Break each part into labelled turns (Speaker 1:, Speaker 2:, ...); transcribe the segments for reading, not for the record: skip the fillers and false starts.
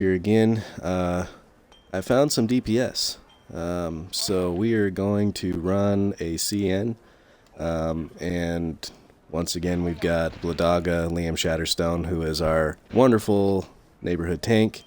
Speaker 1: Here again, I found some DPS. So we are going to run a CN, and once again we've got Bladaga, Liam Shatterstone, who is our wonderful neighborhood tank.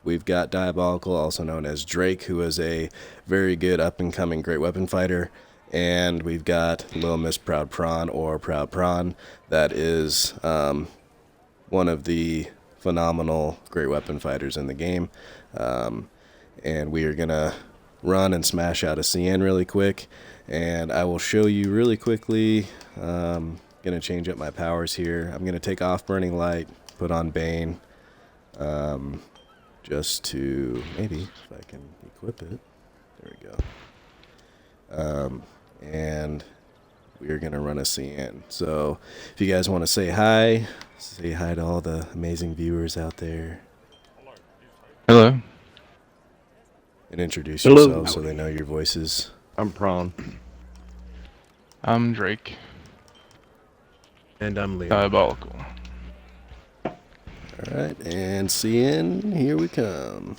Speaker 1: We've got Diabolical, also known as Drake, who is a very good up-and-coming great weapon fighter. And we've got Little Miss Proud Prawn, or Proud Prawn, that is one of the phenomenal great weapon fighters in the game. And we are going to run and smash out a CN really quick. And I will show you really quickly. Going to change up my powers here. I'm going to take off Burning Light, put on Bane, just to, maybe, if I can equip it. There we go. And we are going to run a CN. So if you guys want to say hi to all the amazing viewers out there.
Speaker 2: Hello.
Speaker 1: And introduce
Speaker 3: Hello.
Speaker 1: yourselves so they know your voices.
Speaker 3: I'm Prawn.
Speaker 2: I'm Drake.
Speaker 3: And I'm Liam.
Speaker 2: Diabolical.
Speaker 1: Alright, and CN, here we come.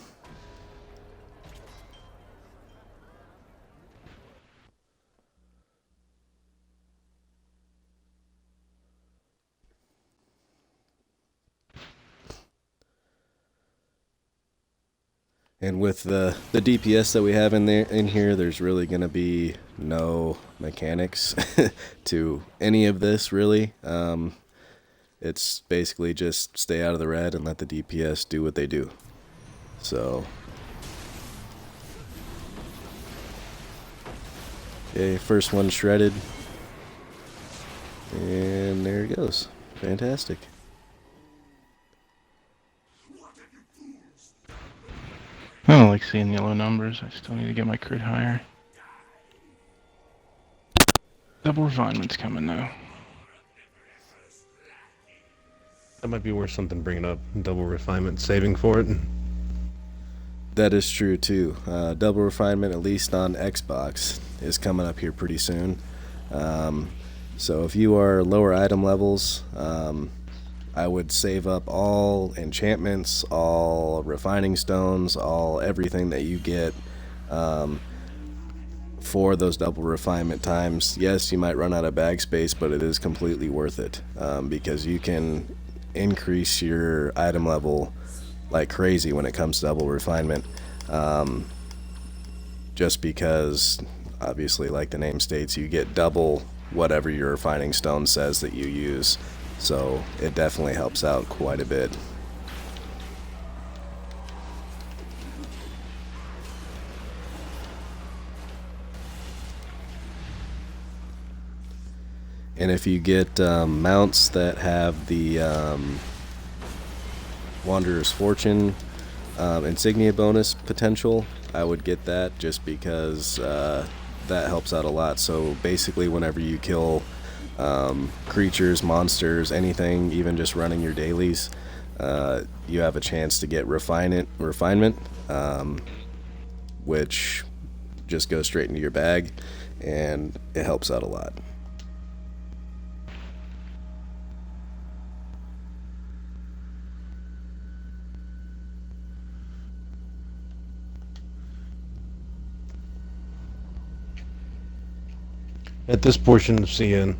Speaker 1: And with the DPS that we have in here, there's really going to be no mechanics to any of this, really. It's basically just stay out of the red and let the DPS do what they do. So, okay, first one shredded. And there it goes. Fantastic.
Speaker 2: I don't like seeing yellow numbers. I still need to get my crit higher. Double refinement's coming though.
Speaker 3: That might be worth something bringing up. Double refinement, saving for it.
Speaker 1: That is true too. Double refinement, at least on Xbox, is coming up here pretty soon. So if you are lower item levels, I would save up all enchantments, all refining stones, all everything that you get for those double refinement times. Yes, you might run out of bag space, but it is completely worth it because you can increase your item level like crazy when it comes to double refinement. Just because, obviously, like the name states, you get double whatever your refining stone says that you use. So it definitely helps out quite a bit. And if you get mounts that have the Wanderer's Fortune insignia bonus potential, I would get that just because that helps out a lot. So basically whenever you kill creatures, monsters, anything, even just running your dailies, you have a chance to get refinement, which just goes straight into your bag, and it helps out a lot.
Speaker 3: At this portion of CN,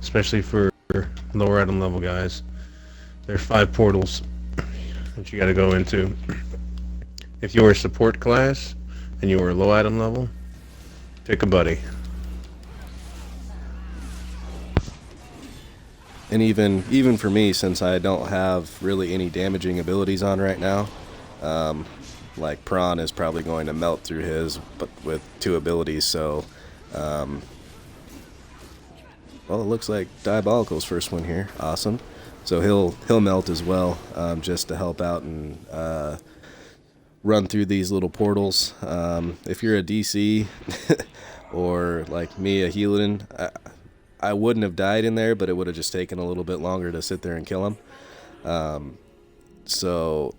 Speaker 3: especially for lower item level guys, there are 5 portals that you got to go into. If you're a support class and you're a low item level, pick a buddy.
Speaker 1: And even for me, since I don't have really any damaging abilities on right now, like Prawn is probably going to melt through his, but with 2 abilities, so well, it looks like Diabolical's first one here. Awesome. So he'll melt as well, just to help out and run through these little portals. If you're a DC or like me, a Healadin, I wouldn't have died in there, but it would have just taken a little bit longer to sit there and kill him. So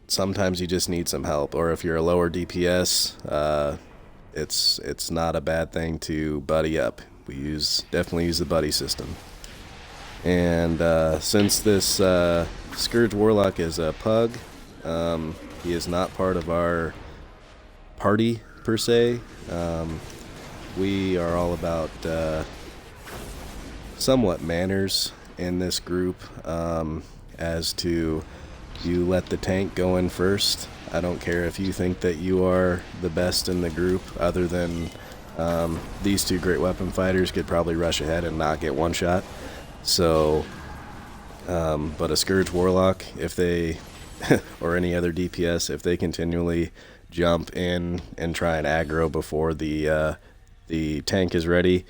Speaker 1: sometimes you just need some help. Or if you're a lower DPS, it's not a bad thing to buddy up. We definitely use the buddy system. And since this Scourge Warlock is a pug, He is not part of our party per se. We are all about somewhat manners in this group, as to you let the tank go in first. I don't care if you think that you are the best in the group, other than these two great weapon fighters could probably rush ahead and not get one shot. So, but a Scourge Warlock, if they, or any other DPS, if they continually jump in and try and aggro before the tank is ready,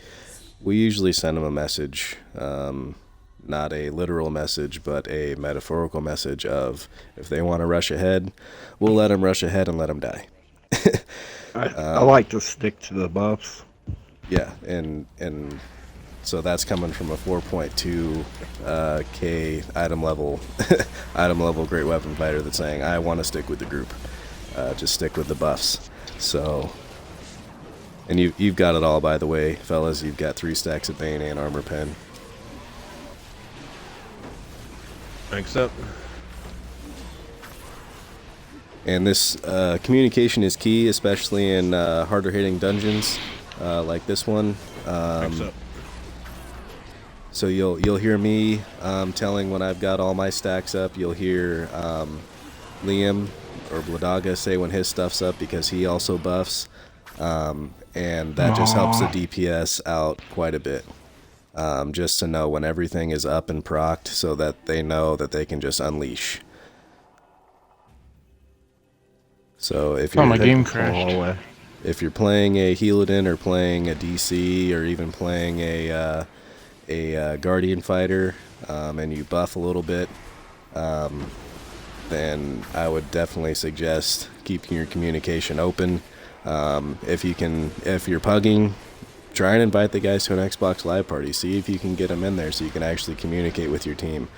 Speaker 1: we usually send them a message, not a literal message, but a metaphorical message of, if they want to rush ahead, we'll let them rush ahead and let them die.
Speaker 4: I like to stick to the buffs.
Speaker 1: Yeah, and so that's coming from a 4.2 K item level item level great weapon fighter that's saying, I want to stick with the group, just stick with the buffs. So, and you've got it all, by the way, fellas. You've got 3 stacks of Bane and Armor Pen.
Speaker 3: Thanks up.
Speaker 1: And this communication is key, especially in harder hitting dungeons like this one.
Speaker 3: Thanks up.
Speaker 1: So you'll hear me telling when I've got all my stacks up. You'll hear Liam or Bladaga say when his stuff's up, because he also buffs, and that just helps the DPS out quite a bit. Just to know when everything is up and procced, so that they know that they can just unleash. So if you're
Speaker 2: my game crashed.
Speaker 1: If you're playing a Healadin or playing a DC or even playing a Guardian fighter, and you buff a little bit, then I would definitely suggest keeping your communication open. If you're pugging, try and invite the guys to an Xbox Live party. See if you can get them in there so you can actually communicate with your team.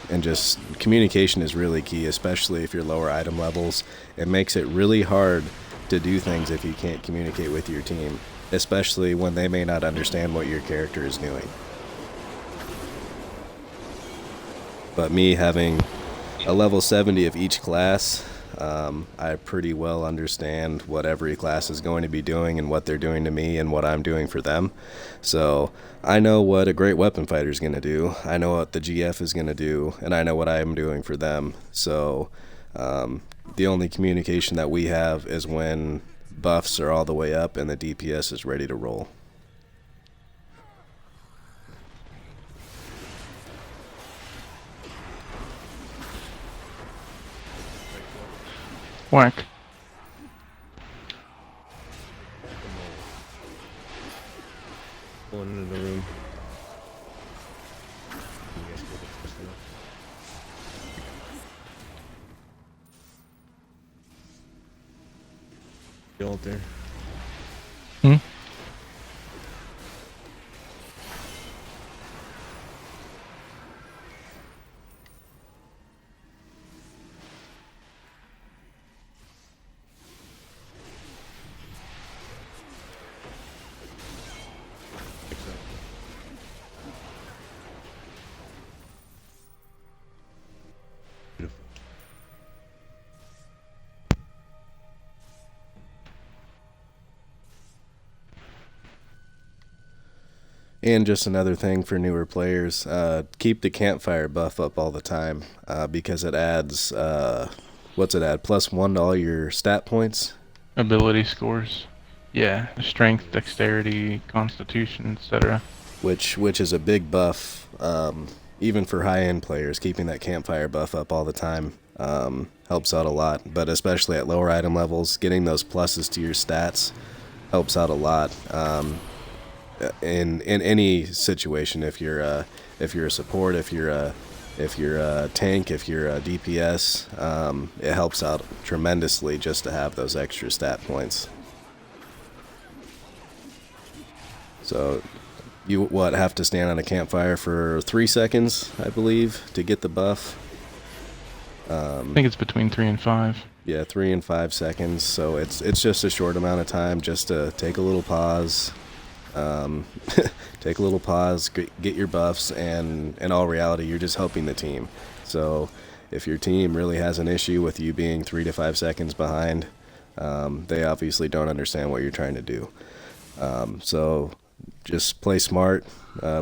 Speaker 1: And just communication is really key, especially if you're lower item levels. It makes it really hard to do things if you can't communicate with your team, especially when they may not understand what your character is doing. But me having a level 70 of each class, I pretty well understand what every class is going to be doing and what they're doing to me and what I'm doing for them. So I know what a great weapon fighter is going to do. I know what the GF is going to do, and I know what I'm doing for them. So the only communication that we have is when buffs are all the way up and the DPS is ready to roll.
Speaker 2: Whack.
Speaker 3: Pulling into the room. You out there?
Speaker 2: Hmm?
Speaker 1: And just another thing for newer players, keep the campfire buff up all the time, because it adds, what's it add, +1 to all your stat points?
Speaker 2: Ability scores. Yeah, strength, dexterity, constitution, etc.
Speaker 1: Which is a big buff, even for high-end players. Keeping that campfire buff up all the time helps out a lot, but especially at lower item levels, getting those pluses to your stats helps out a lot. In any situation, if you're a support, if you're a tank, if you're a DPS, it helps out tremendously just to have those extra stat points. So you have to stand on a campfire for 3 seconds, I believe, to get the buff.
Speaker 2: I think it's between 3 and 5.
Speaker 1: Yeah, 3 and 5 seconds. So it's just a short amount of time just to take a little pause. Take a little pause, get your buffs, and in all reality, you're just helping the team. So if your team really has an issue with you being 3 to 5 seconds behind, they obviously don't understand what you're trying to do. So just play smart,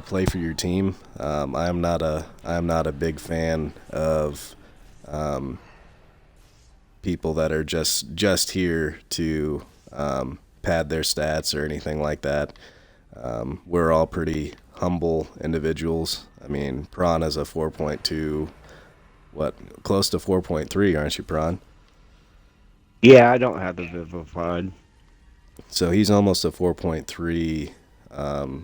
Speaker 1: play for your team. I'm not a big fan of people that are just here to pad their stats or anything like that. We're all pretty humble individuals. I mean, Prawn is a 4.2, close to 4.3, aren't you, Prawn?
Speaker 4: Yeah, I don't have the Vivified.
Speaker 1: So he's almost a 4.3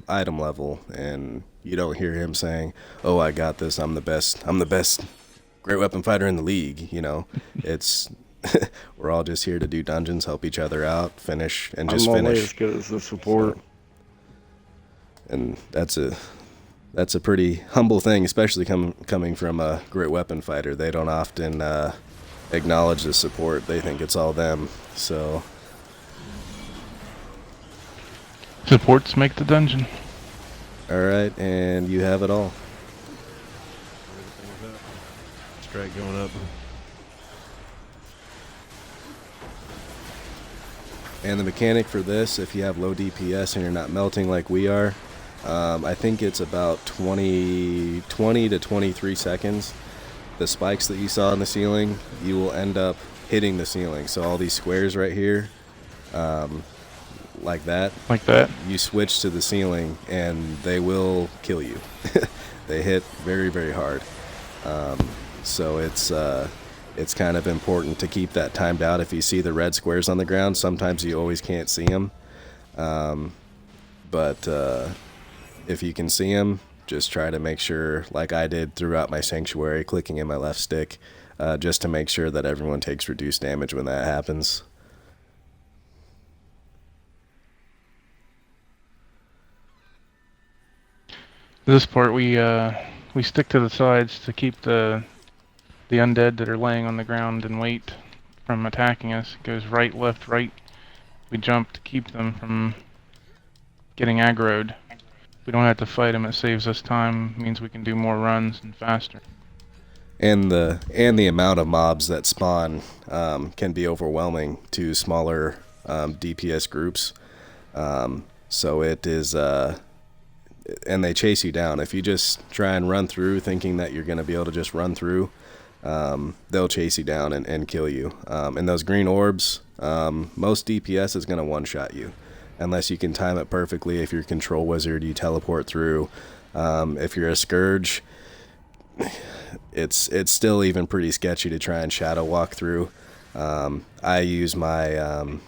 Speaker 1: item level, and you don't hear him saying, "Oh, I got this. I'm the best great weapon fighter in the league." You know, it's we're all just here to do dungeons, help each other out, finish, and just
Speaker 4: I'm only
Speaker 1: finish.
Speaker 4: as good as the support.
Speaker 1: And that's a pretty humble thing, especially coming from a great weapon fighter. They don't often acknowledge the support. They think it's all them. So
Speaker 2: Supports make the dungeon.
Speaker 1: all right, and you have it all.
Speaker 3: Strike going up.
Speaker 1: And the mechanic for this, if you have low DPS and you're not melting like we are, I think it's about 20 to 23 seconds. The spikes that you saw in the ceiling, you will end up hitting the ceiling. So all these squares right here, like that, you switch to the ceiling and they will kill you. They hit very, very hard. So it's kind of important to keep that timed out. If you see the red squares on the ground, sometimes you always can't see them. But if you can see them, just try to make sure, like I did throughout my sanctuary, clicking in my left stick, just to make sure that everyone takes reduced damage when that happens.
Speaker 2: This part we stick to the sides to keep the undead that are laying on the ground and wait from attacking us. It goes right, left, right. We jump to keep them from getting aggroed. We don't have to fight them. It saves us time. It means we can do more runs and faster.
Speaker 1: And the amount of mobs that spawn can be overwhelming to smaller DPS groups. So it is, and they chase you down. If you just try and run through thinking that you're going to be able to just run through, they'll chase you down and kill you. And those green orbs, most DPS is going to one-shot you. Unless you can time it perfectly. If you're a control wizard, you teleport through. If you're a scourge, it's still even pretty sketchy to try and shadow walk through. I use my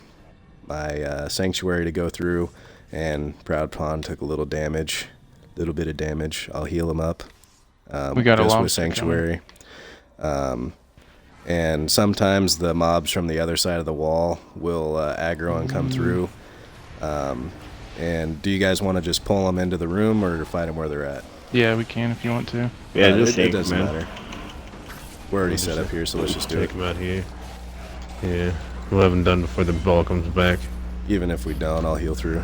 Speaker 1: sanctuary to go through, and Proud Pawn took a little bit of damage. I'll heal him up.
Speaker 2: We got
Speaker 1: just
Speaker 2: a
Speaker 1: with sanctuary. And sometimes the mobs from the other side of the wall will aggro and come through. And do you guys want to just pull them into the room or fight them where they're at?
Speaker 2: Yeah, we can if you want to.
Speaker 4: Yeah, just
Speaker 1: it
Speaker 4: take
Speaker 1: doesn't
Speaker 4: them,
Speaker 1: matter. We're already set up here, so let's just do it.
Speaker 3: Take them out here. Yeah, we'll have them done before the ball comes back.
Speaker 1: Even if we don't, I'll heal through.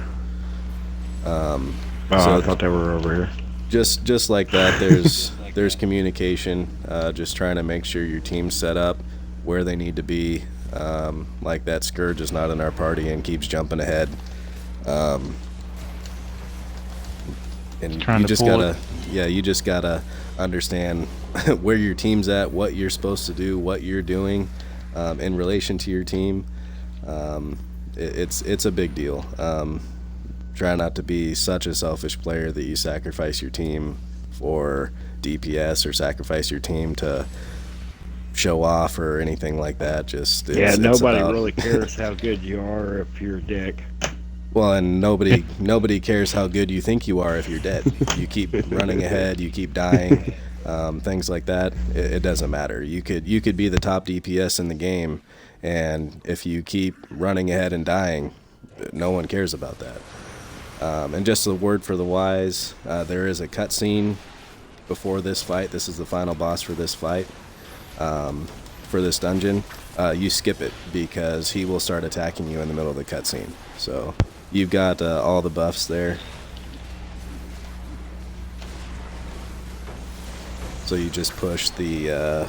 Speaker 4: Oh,
Speaker 1: So
Speaker 4: I thought they were over here.
Speaker 1: just like that, there's communication. Just trying to make sure your team's set up where they need to be. Like that Scourge is not in our party and keeps jumping ahead. And you just gotta understand where your team's at, what you're supposed to do, what you're doing in relation to your team. It's a big deal. Try not to be such a selfish player that you sacrifice your team for DPS or sacrifice your team to show off or anything like that.
Speaker 4: Nobody really cares how good you are if you're a dick.
Speaker 1: Well, and nobody cares how good you think you are if you're dead. You keep running ahead, you keep dying, things like that. It doesn't matter. You could be the top DPS in the game, and if you keep running ahead and dying, no one cares about that. And just a word for the wise, there is a cutscene before this fight. This is the final boss for this fight, for this dungeon. You skip it because he will start attacking you in the middle of the cutscene. So you've got all the buffs there. So you just push the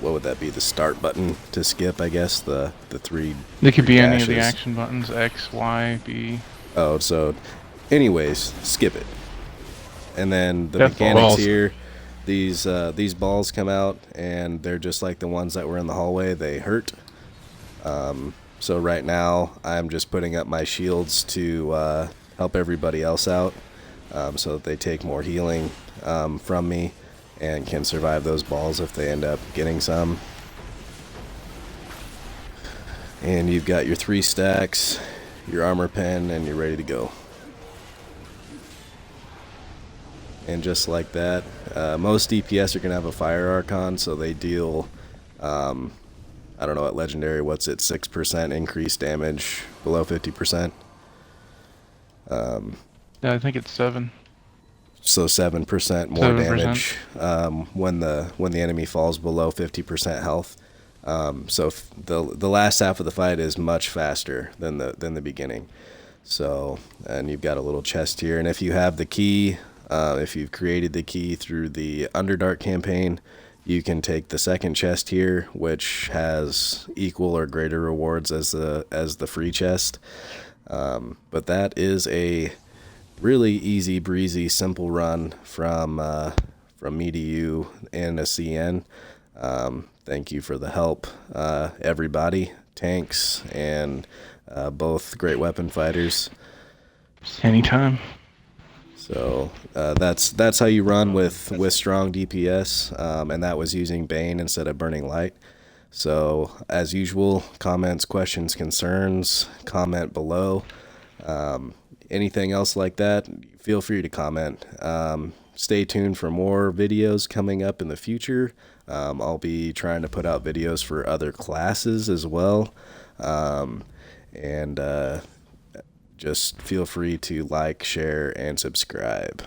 Speaker 1: what would that be? The start button to skip, I guess. The three.
Speaker 2: It could be any of the
Speaker 1: dashes.
Speaker 2: action buttons: X, Y, B.
Speaker 1: Oh, so, anyways, skip it. And then the
Speaker 2: Death
Speaker 1: mechanics
Speaker 3: balls.
Speaker 1: here, these balls come out, and they're just like the ones that were in the hallway. They hurt. So right now, I'm just putting up my shields to help everybody else out, so that they take more healing from me and can survive those balls if they end up getting some. And you've got your 3 stacks, your armor pen, and you're ready to go. And just like that, most DPS are going to have a Fire Archon, so they deal, I don't know at Legendary, what's it, 6% increased damage below 50%?
Speaker 2: Yeah, I think it's 7.
Speaker 1: So 7% more
Speaker 2: 7%.
Speaker 1: damage when the enemy falls below 50% health. So the last half of the fight is much faster than the beginning. So, and you've got a little chest here, and if you have the key, if you've created the key through the Underdark campaign, you can take the second chest here, which has equal or greater rewards as the free chest. But that is a really easy breezy, simple run from me to you in a CN. Thank you for the help, everybody, tanks, and both great weapon fighters.
Speaker 2: Anytime.
Speaker 1: So that's how you run with strong DPS, and that was using Bane instead of Burning Light. So as usual, comments, questions, concerns, comment below. Anything else like that, feel free to comment. Stay tuned for more videos coming up in the future. I'll be trying to put out videos for other classes as well. And just feel free to like, share, and subscribe.